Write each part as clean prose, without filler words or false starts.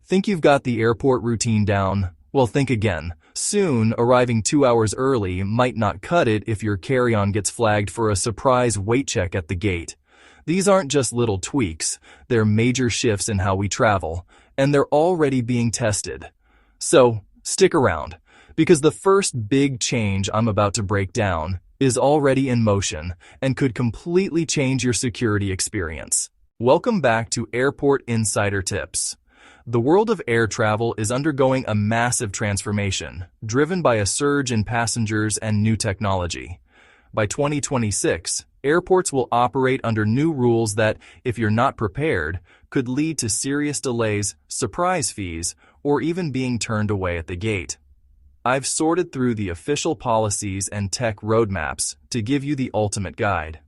Think you've got the airport routine down? Well, think again. Soon, arriving 2 hours early might not cut it if your carry-on gets flagged for a surprise weight check at the gate. These aren't just little tweaks, they're major shifts in how we travel, and they're already being tested. So, stick around, because the first big change I'm about to break down is already in motion and could completely change your security experience. Welcome back to Airport Insider Tips. The world of air travel is undergoing a massive transformation, driven by a surge in passengers and new technology. By 2026, airports will operate under new rules that, if you're not prepared, could lead to serious delays, surprise fees, or even being turned away at the gate. I've sorted through the official policies and tech roadmaps to give you the ultimate guide.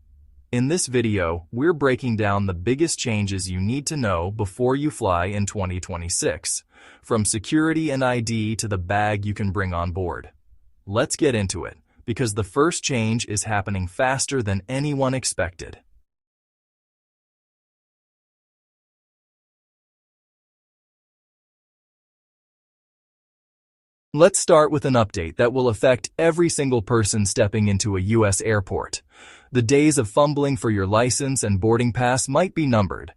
In this video, we're breaking down the biggest changes you need to know before you fly in 2026, from security and ID to the bag you can bring on board. Let's get into it, because the first change is happening faster than anyone expected. Let's start with an update that will affect every single person stepping into a U.S. airport. The days of fumbling for your license and boarding pass might be numbered.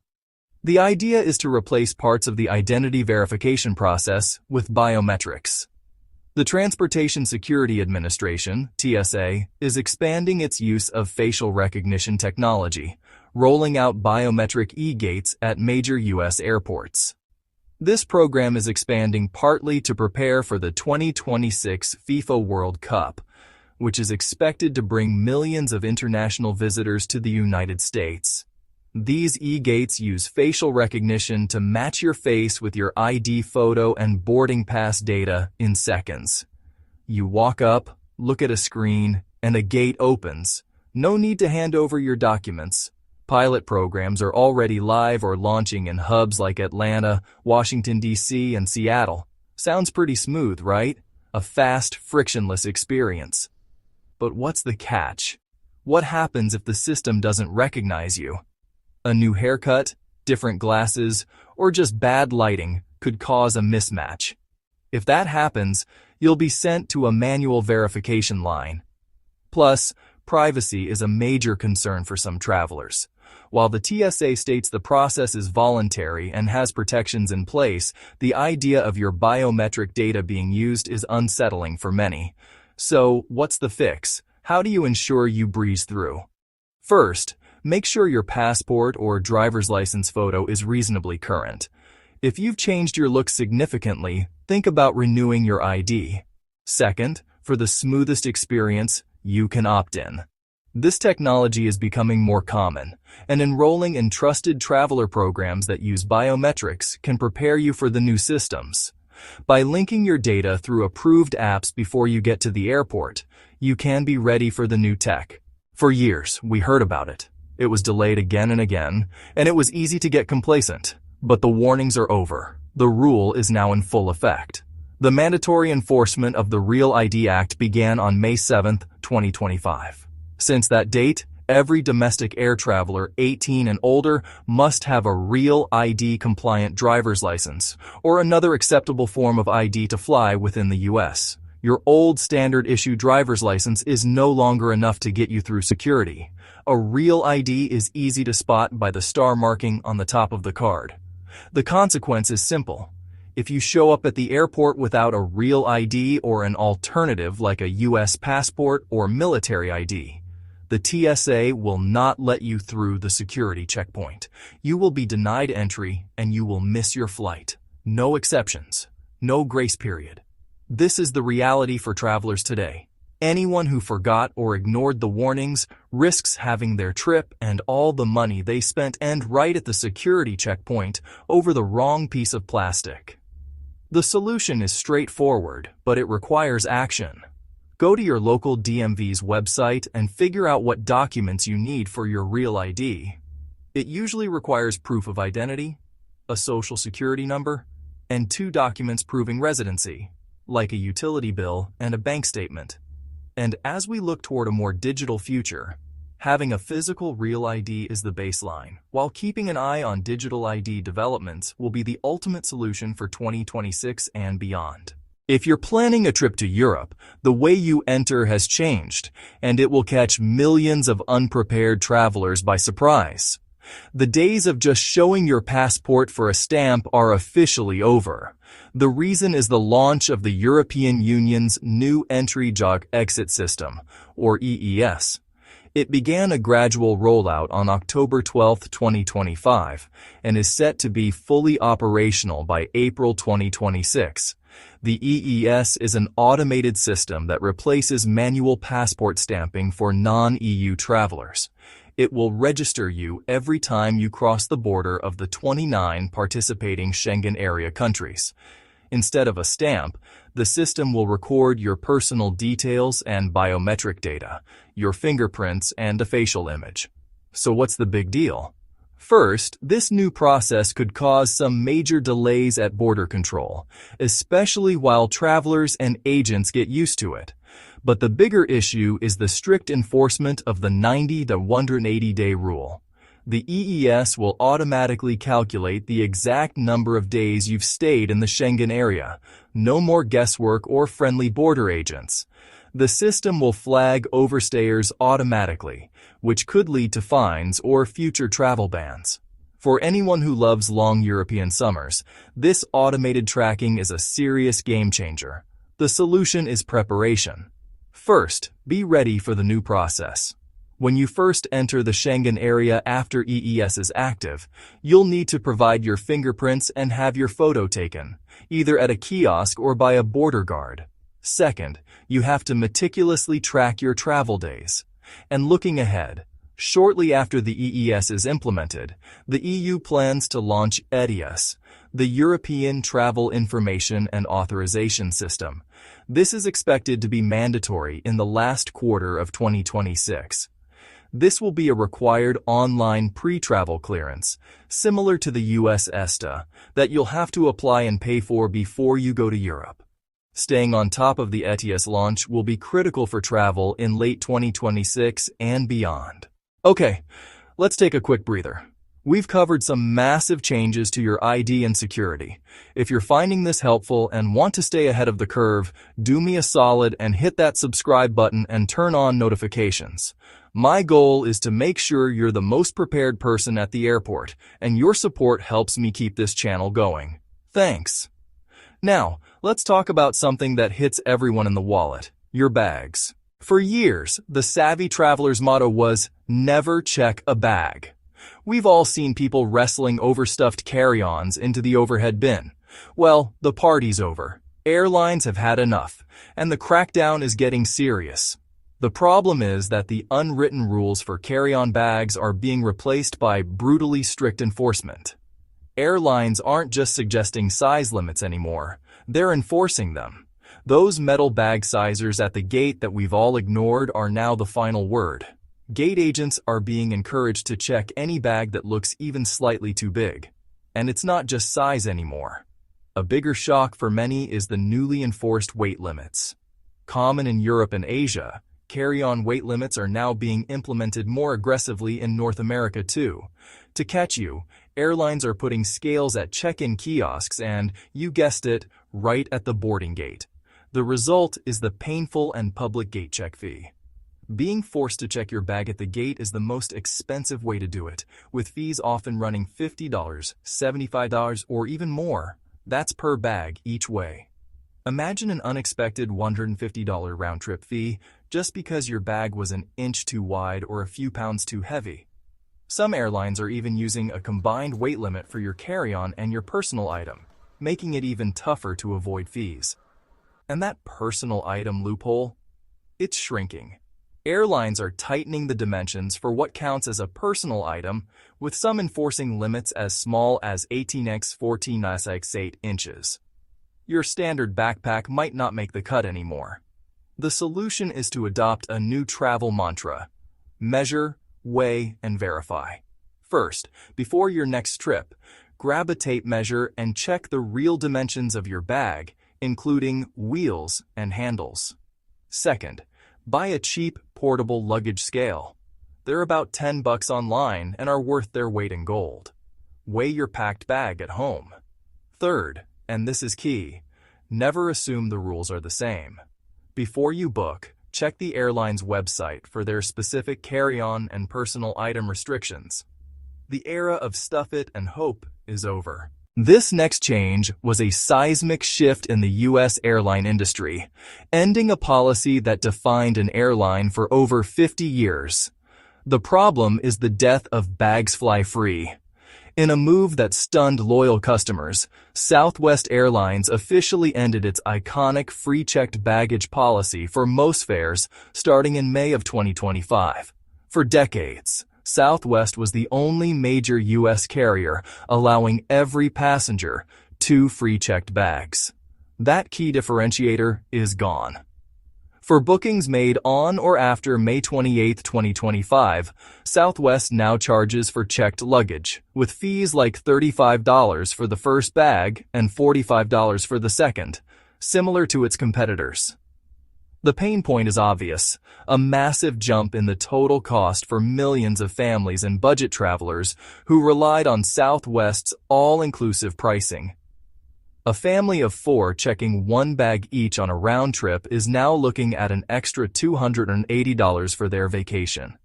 The idea is to replace parts of the identity verification process with biometrics. The Transportation Security Administration, TSA, is expanding its use of facial recognition technology, rolling out biometric eGates at major U.S. airports. This program is expanding partly to prepare for the 2026 FIFA World Cup, which is expected to bring millions of international visitors to the United States. These eGates use facial recognition to match your face with your ID photo and boarding pass data in seconds. You walk up, look at a screen, and a gate opens. No need to hand over your documents. Pilot programs are already live or launching in hubs like Atlanta, Washington, D.C., and Seattle. Sounds pretty smooth, right? A fast, frictionless experience. But what's the catch? What happens if the system doesn't recognize you? A new haircut, different glasses, or just bad lighting could cause a mismatch. If that happens, you'll be sent to a manual verification line. Plus, privacy is a major concern for some travelers. While the TSA states the process is voluntary and has protections in place, the idea of your biometric data being used is unsettling for many. So, what's the fix? How do you ensure you breeze through? First, make sure your passport or driver's license photo is reasonably current. If you've changed your look significantly, think about renewing your ID. Second, for the smoothest experience, you can opt in. This technology is becoming more common, and enrolling in trusted traveler programs that use biometrics can prepare you for the new systems. By linking your data through approved apps before you get to the airport, you can be ready for the new tech. For years, we heard about it. It was delayed again and again, and it was easy to get complacent. But the warnings are over. The rule is now in full effect. The mandatory enforcement of the Real ID Act began on May 7, 2025. Since that date, every domestic air traveler 18 and older must have a Real ID-compliant driver's license or another acceptable form of ID to fly within the U.S. Your old standard-issue driver's license is no longer enough to get you through security. A Real ID is easy to spot by the star marking on the top of the card. The consequence is simple. If you show up at the airport without a Real ID or an alternative like a U.S. passport or military ID, the TSA will not let you through the security checkpoint. You will be denied entry and you will miss your flight. No exceptions. No grace period. This is the reality for travelers today. Anyone who forgot or ignored the warnings risks having their trip and all the money they spent end right at the security checkpoint over the wrong piece of plastic. The solution is straightforward, but it requires action. Go to your local DMV's website and figure out what documents you need for your Real ID. It usually requires proof of identity, a social security number, and 2 documents proving residency, like a utility bill and a bank statement. And as we look toward a more digital future, Having a physical real ID is the baseline, while keeping an eye on digital ID developments will be the ultimate solution for 2026 and beyond. If you're planning a trip to Europe, the way you enter has changed, and it will catch millions of unprepared travelers by surprise. The days of just showing your passport for a stamp are officially over. The reason is the launch of the European Union's new Entry-Exit System, or EES. It began a gradual rollout on October 12, 2025, and is set to be fully operational by April 2026. The EES is an automated system that replaces manual passport stamping for non-EU travelers. It will register you every time you cross the border of the 29 participating Schengen area countries. Instead of a stamp, the system will record your personal details and biometric data, your fingerprints, and a facial image. So what's the big deal? First, this new process could cause some major delays at border control, especially while travelers and agents get used to it. But the bigger issue is the strict enforcement of the 90 to 180-day rule. The EES will automatically calculate the exact number of days you've stayed in the Schengen area. No more guesswork or friendly border agents. The system will flag overstayers automatically, which could lead to fines or future travel bans. For anyone who loves long European summers, this automated tracking is a serious game changer. The solution is preparation. First, be ready for the new process. When you first enter the Schengen area after EES is active, you'll need to provide your fingerprints and have your photo taken, either at a kiosk or by a border guard. Second, you have to meticulously track your travel days. And looking ahead, shortly after the EES is implemented, the EU plans to launch ETIAS, the European Travel Information and Authorization System. This is expected to be mandatory in the last quarter of 2026. This will be a required online pre-travel clearance, similar to the US ESTA, that you'll have to apply and pay for before you go to Europe. Staying on top of the ETIAS launch will be critical for travel in late 2026 and beyond. Okay, let's take a quick breather. We've covered some massive changes to your ID and security. If you're finding this helpful and want to stay ahead of the curve, do me a solid and hit that subscribe button and turn on notifications. My goal is to make sure you're the most prepared person at the airport, and your support helps me keep this channel going. Thanks. Now, let's talk about something that hits everyone in the wallet, your bags. For years, the savvy traveler's motto was, never check a bag. We've all seen people wrestling overstuffed carry-ons into the overhead bin. Well, the party's over. Airlines have had enough, and the crackdown is getting serious. The problem is that the unwritten rules for carry-on bags are being replaced by brutally strict enforcement. Airlines aren't just suggesting size limits anymore, they're enforcing them. Those metal bag sizers at the gate that we've all ignored are now the final word. Gate agents are being encouraged to check any bag that looks even slightly too big. And it's not just size anymore. A bigger shock for many is the newly enforced weight limits. Common in Europe and Asia, carry-on weight limits are now being implemented more aggressively in North America too. To catch you, airlines are putting scales at check-in kiosks and, you guessed it, right at the boarding gate. The result is the painful and public gate check fee. Being forced to check your bag at the gate is the most expensive way to do it, with fees often running $50, $75, or even more. That's per bag each way. Imagine an unexpected $150 round-trip fee just because your bag was an inch too wide or a few pounds too heavy. Some airlines are even using a combined weight limit for your carry-on and your personal item, making it even tougher to avoid fees. And that personal item loophole? It's shrinking. Airlines are tightening the dimensions for what counts as a personal item, with some enforcing limits as small as 18x 14x 8 inches. Your standard backpack might not make the cut anymore. The solution is to adopt a new travel mantra: measure, weigh, and verify. First, before your next trip, grab a tape measure and check the real dimensions of your bag, including wheels and handles. Second, buy a cheap, portable luggage scale. They're about $10 online and are worth their weight in gold. Weigh your packed bag at home. Third, and this is key, never assume the rules are the same. Before you book, check the airline's website for their specific carry-on and personal item restrictions. The era of stuff it and hope is over. This next change was a seismic shift in the U.S. airline industry, ending a policy that defined an airline for over 50 years. The problem is the death of bags fly free. In a move that stunned loyal customers, Southwest Airlines officially ended its iconic free checked baggage policy for most fares starting in May of 2025. For decades, Southwest was the only major U.S. carrier allowing every passenger 2 free checked bags. That key differentiator is gone. For bookings made on or after May 28, 2025, Southwest now charges for checked luggage, with fees like $35 for the first bag and $45 for the second, similar to its competitors. The pain point is obvious, a massive jump in the total cost for millions of families and budget travelers who relied on Southwest's all-inclusive pricing. A family of 4 checking 1 bag each on a round trip is now looking at an extra $280 for their vacation.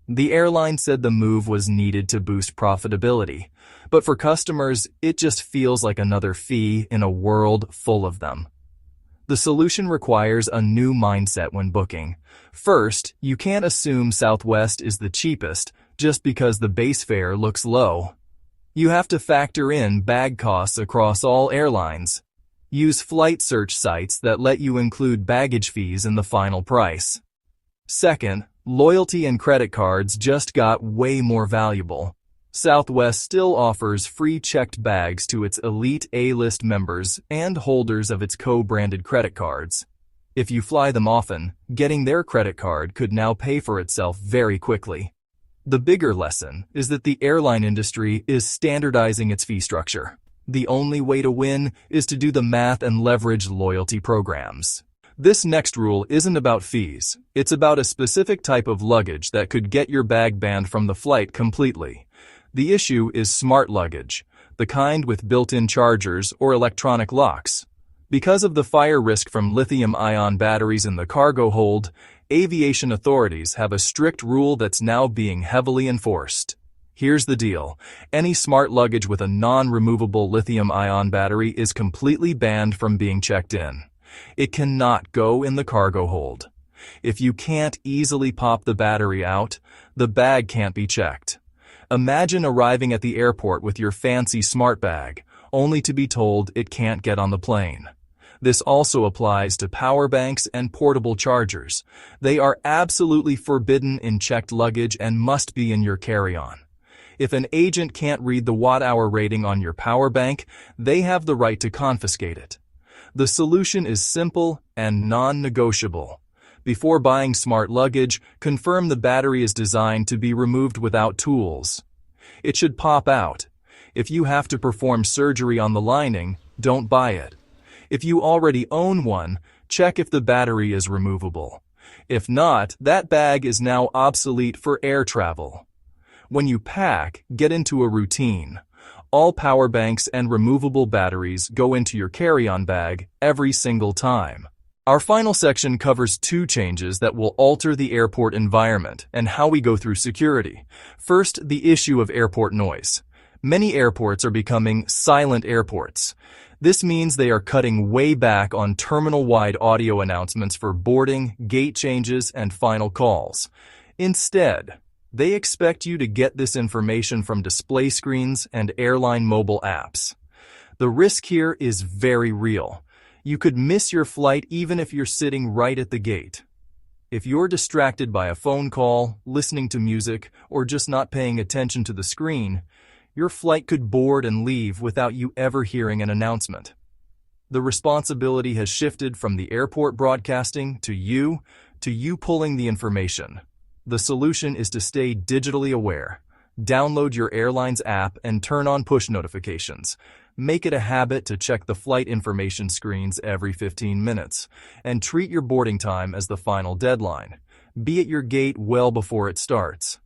The airline said the move was needed to boost profitability, but for customers, it just feels like another fee in a world full of them. The solution requires a new mindset when booking. First, you can't assume Southwest is the cheapest just because the base fare looks low. You have to factor in bag costs across all airlines. Use flight search sites that let you include baggage fees in the final price. Second, loyalty and credit cards just got way more valuable. Southwest still offers free checked bags to its elite A-list members and holders of its co-branded credit cards. If you fly them often, getting their credit card could now pay for itself very quickly. The bigger lesson is that the airline industry is standardizing its fee structure. The only way to win is to do the math and leverage loyalty programs. This next rule isn't about fees. It's about a specific type of luggage that could get your bag banned from the flight completely. The issue is smart luggage, the kind with built-in chargers or electronic locks. Because of the fire risk from lithium-ion batteries in the cargo hold, aviation authorities have a strict rule that's now being heavily enforced. Here's the deal. Any smart luggage with a non-removable lithium-ion battery is completely banned from being checked in. It cannot go in the cargo hold. If you can't easily pop the battery out, the bag can't be checked. Imagine arriving at the airport with your fancy smart bag, only to be told it can't get on the plane. This also applies to power banks and portable chargers. They are absolutely forbidden in checked luggage and must be in your carry-on. If an agent can't read the watt-hour rating on your power bank, they have the right to confiscate it. The solution is simple and non-negotiable. Before buying smart luggage, confirm the battery is designed to be removed without tools. It should pop out. If you have to perform surgery on the lining, don't buy it. If you already own one, check if the battery is removable. If not, that bag is now obsolete for air travel. When you pack, get into a routine. All power banks and removable batteries go into your carry-on bag every single time. Our final section covers 2 changes that will alter the airport environment and how we go through security. First, the issue of airport noise. Many airports are becoming silent airports. This means they are cutting way back on terminal-wide audio announcements for boarding, gate changes, and final calls. Instead, they expect you to get this information from display screens and airline mobile apps. The risk here is very real. You could miss your flight even if you're sitting right at the gate. If you're distracted by a phone call, listening to music, or just not paying attention to the screen, your flight could board and leave without you ever hearing an announcement. The responsibility has shifted from the airport broadcasting to you pulling the information. The solution is to stay digitally aware. Download your airline's app and turn on push notifications. Make it a habit to check the flight information screens every 15 minutes, and treat your boarding time as the final deadline. Be at your gate well before it starts.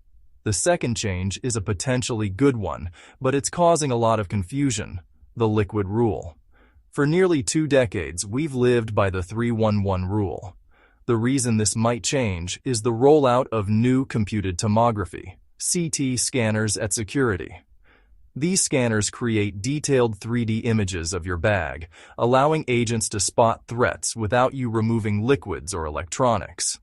The second change is a potentially good one, but it's causing a lot of confusion: the liquid rule. For nearly 2 decades, we've lived by the 311 rule. The reason this might change is the rollout of new computed tomography, CT scanners at security. These scanners create detailed 3D images of your bag, allowing agents to spot threats without you removing liquids or electronics.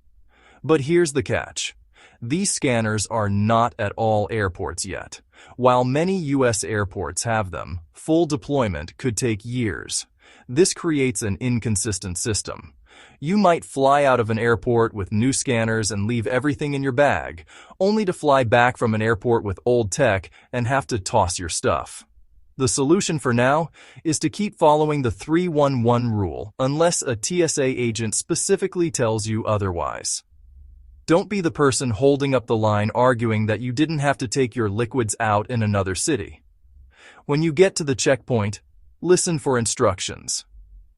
But here's the catch. These scanners are not at all airports yet. While many U.S. airports have them, full deployment could take years. This creates an inconsistent system. You might fly out of an airport with new scanners and leave everything in your bag, only to fly back from an airport with old tech and have to toss your stuff. The solution for now is to keep following the 311 rule unless a TSA agent specifically tells you otherwise. Don't be the person holding up the line arguing that you didn't have to take your liquids out in another city. When you get to the checkpoint, listen for instructions.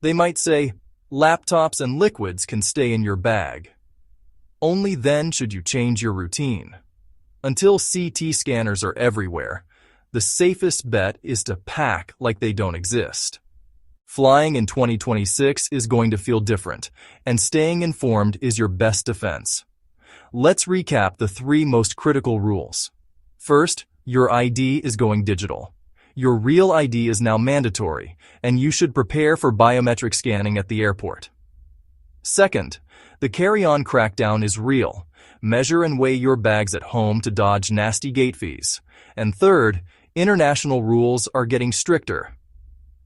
They might say, "Laptops and liquids can stay in your bag." Only then should you change your routine. Until CT scanners are everywhere, the safest bet is to pack like they don't exist. Flying in 2026 is going to feel different, and staying informed is your best defense. Let's recap the 3 most critical rules. First, your ID is going digital. Your real ID is now mandatory, and you should prepare for biometric scanning at the airport. Second, the carry-on crackdown is real. Measure and weigh your bags at home to dodge nasty gate fees. And third, international rules are getting stricter.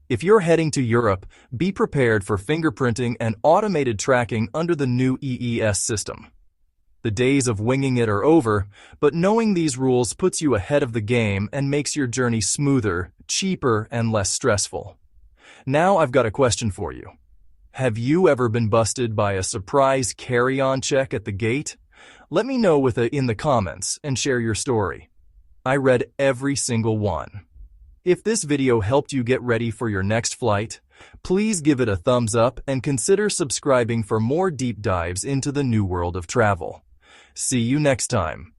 If you're heading to Europe, be prepared for fingerprinting and automated tracking under the new EES system. The days of winging it are over, but knowing these rules puts you ahead of the game and makes your journey smoother, cheaper, and less stressful. Now I've got a question for you. Have you ever been busted by a surprise carry-on check at the gate? Let me know in the comments and share your story. I read every single one. If this video helped you get ready for your next flight, please give it a thumbs up and consider subscribing for more deep dives into the new world of travel. See you next time.